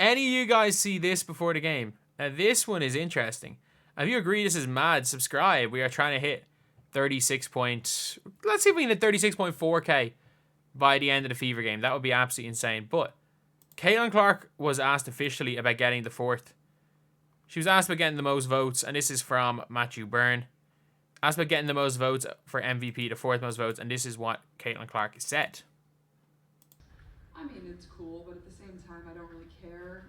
any of you guys see this before the game? Now, this one is interesting. If you agree this is mad, subscribe. We are trying to hit 36 point... Let's see if we can hit 36.4k by the end of the Fever game. That would be absolutely insane. But Caitlin Clark was asked officially about getting the 4th. She was asked about getting the most votes, and this is from Matthew Byrne. Asked about getting the most votes for MVP, the 4th most votes, and this is what Caitlin Clark said. I mean, it's cool, but at the same time, I don't really care.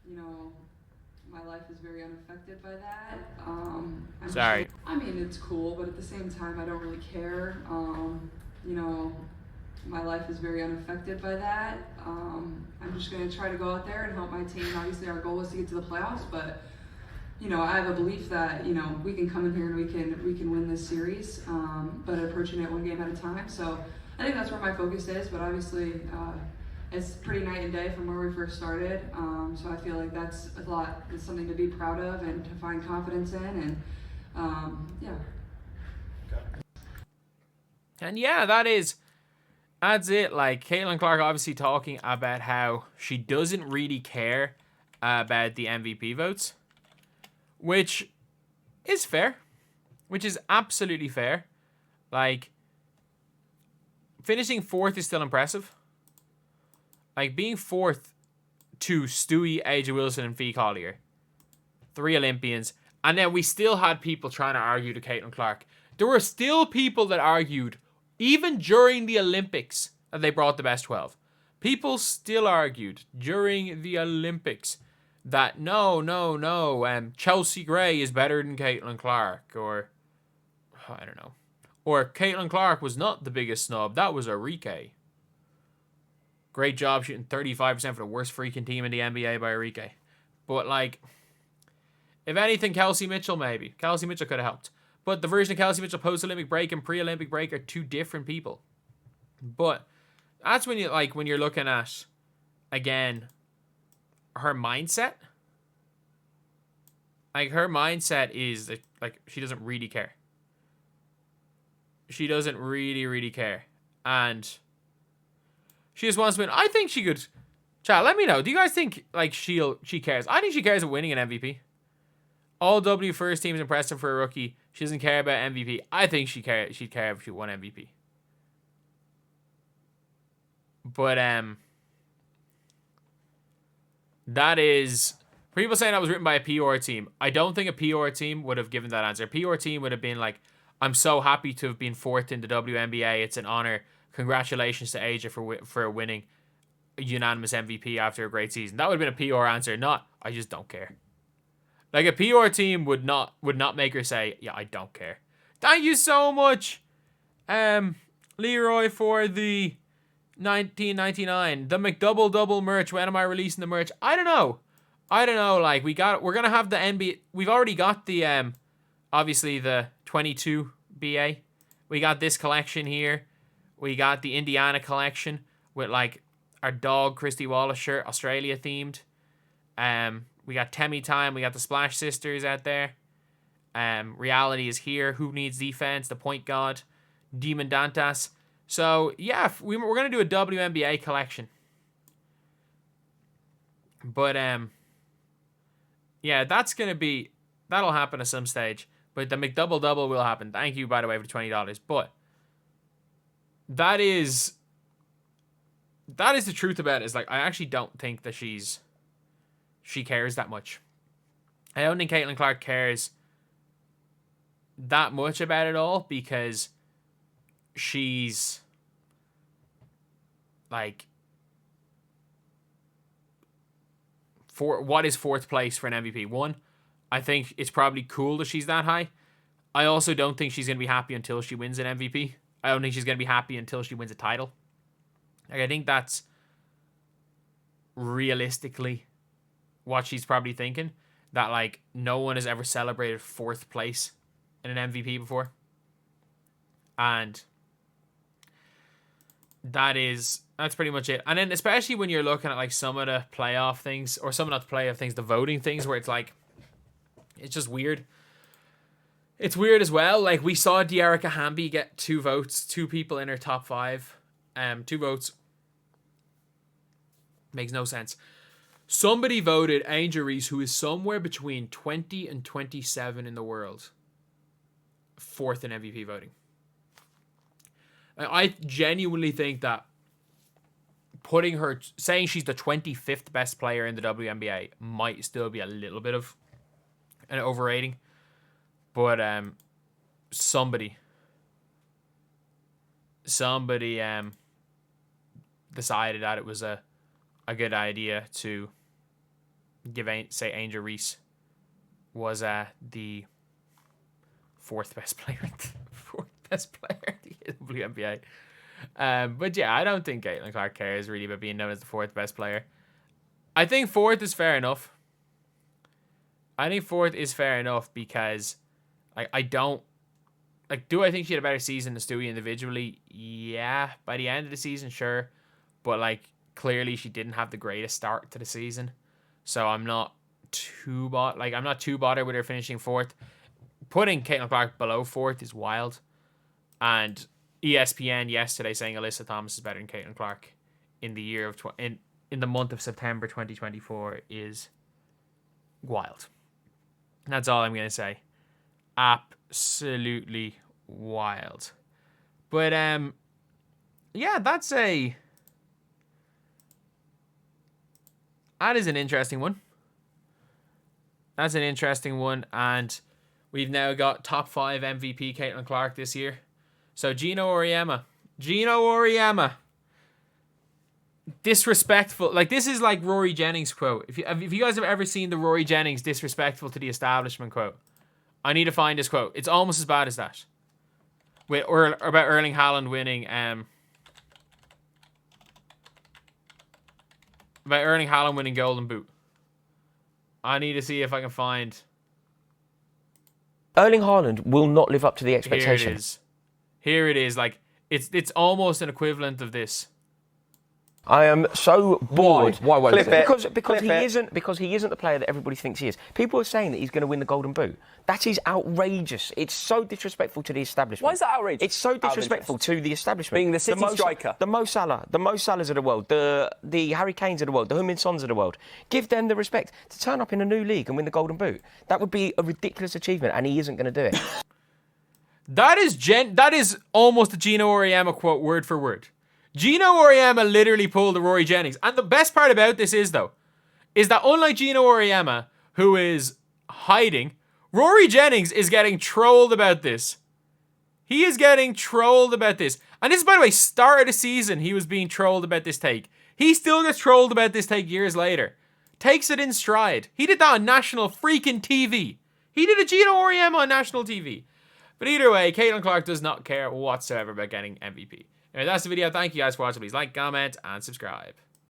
You know, my life is very unaffected by that. Sorry. I mean, it's cool, but at the same time, I don't really care. You know, my life is very unaffected by that. I'm just going to try to go out there and help my team. Obviously, our goal is to get to the playoffs, but you know, I have a belief that, you know, we can come in here and we can win this series, but approaching it one game at a time. So I think that's where my focus is, but obviously it's pretty night and day from where we first started. So I feel like that's it's something to be proud of and to find confidence in, and yeah. And yeah, that's it. Like, Caitlin Clark obviously talking about how she doesn't really care about the MVP votes, which is fair, which is absolutely fair. Like, finishing 4th is still impressive. Like, being 4th to Stewie, AJ Wilson, and Fee Collier, 3 Olympians, and then we still had people trying to argue to Caitlin Clark. There were still people that argued, even during the Olympics, that they brought the best 12. People still argued during the Olympics that no, Chelsea Gray is better than Caitlin Clark, or I don't know. Or Caitlin Clark was not the biggest snub, that was Enrique. Great job shooting 35% for the worst freaking team in the NBA by Enrique. But, like, if anything, Kelsey Mitchell maybe. Kelsey Mitchell could have helped. But the version of Kelsey Mitchell post-Olympic break and pre-Olympic break are 2 different people. But that's when you're looking at, again, her mindset. Like, her mindset is like she doesn't really care. She doesn't really care. And she just wants to win. I think she could. Chat, let me know. Do you guys think like she cares? I think she cares about winning an MVP. All W first team is impressive for a rookie. She doesn't care about MVP. I think she'd care if she won MVP. But that is, people saying that was written by a PR team. I don't think a PR team would have given that answer. A PR team would have been like, I'm so happy to have been 4th in the WNBA. It's an honor. Congratulations to Aja for winning a unanimous MVP after a great season. That would have been a PR answer, not I just don't care. Like, a PR team would not make her say, yeah, I don't care. Thank you so much, Leroy, for the 1999. The McDouble merch. When am I releasing the merch? I don't know. Like, we're gonna have the NBA. We've already got the obviously the 22 BA. We got this collection here. We got the Indiana collection with like our dog Christy Wallace shirt, Australia themed. We got Temmie Time. We got the Splash Sisters out there. Reality is here. Who needs defense? The point guard, Demon Dantas. So yeah, we're gonna do a WNBA collection. But yeah, that'll happen at some stage. But the McDouble will happen. Thank you, by the way, for $20. But that is the truth about it. Is like, I actually don't think that she cares that much. I don't think Caitlin Clark cares that much about it all, because she's like, what is 4th place for an MVP? 1, I think it's probably cool that she's that high. I also don't think she's going to be happy until she wins an MVP. I don't think she's going to be happy until she wins a title. Like, I think that's realistically what she's probably thinking. That, like, no one has ever celebrated 4th place in an MVP before. And that's pretty much it. And then especially when you're looking at, like, some of the playoff things, or some of the playoff things, the voting things, where it's like, it's just weird. It's weird as well. Like, we saw Dearica Hamby get 2 votes, 2 people in her top 5. 2 votes. Makes no sense. Somebody voted Angel Reese, who is somewhere between 20 and 27 in the world, 4th in MVP voting. I genuinely think that putting her, saying she's the 25th best player in the WNBA might still be a little bit of an overrating. But somebody decided that it was a good idea to say Angel Reese was the 4th best player in the WNBA. But yeah, I don't think Caitlin Clark cares really about being known as the 4th best player. I think 4th is fair enough. Because I don't do I think she had a better season than Stewie individually? Yeah, by the end of the season, sure. But clearly she didn't have the greatest start to the season. So I'm not too bothered with her finishing 4th. Putting Caitlin Clark below 4th is wild. And ESPN yesterday saying Alyssa Thomas is better than Caitlin Clark in the year of in the month of September 2024 is wild. And that's all I'm going to say. Absolutely wild. But yeah, that is an interesting one. That's an interesting one. And we've now got top 5 MVP Caitlin Clark this year. So Gino Auriemma. Disrespectful. This is like Rory Jennings quote. If you guys have ever seen the Rory Jennings disrespectful to the establishment quote, I need to find this quote. It's almost as bad as that. About Erling Haaland winning Golden Boot. I need to see if I can find. Erling Haaland will not live up to the expectation. Here it is. It's almost an equivalent of this. I am so bored. Why won't it? Because he isn't the player that everybody thinks he is. People are saying that he's going to win the Golden Boot. That is outrageous. It's so disrespectful to the establishment. Why is that outrageous? It's so disrespectful to the establishment. Being the City striker. The Mo Salahs of the world, the Harry Kanes of the world, the Heung-min Sons of the world. Give them the respect to turn up in a new league and win the Golden Boot. That would be a ridiculous achievement, and he isn't going to do it. That is almost a Gino Auriemma quote word for word. Gino Auriemma literally pulled the Rory Jennings. And the best part about this is that unlike Gino Auriemma, who is hiding, Rory Jennings is getting trolled about this. He is getting trolled about this. And this is, by the way, start of the season, he was being trolled about this take. He still gets trolled about this take years later. Takes it in stride. He did that on national freaking TV. He did a Gino Auriemma on national TV. But either way, Caitlin Clark does not care whatsoever about getting MVP. Anyway, that's the video. Thank you guys for watching. Please like, comment, and subscribe.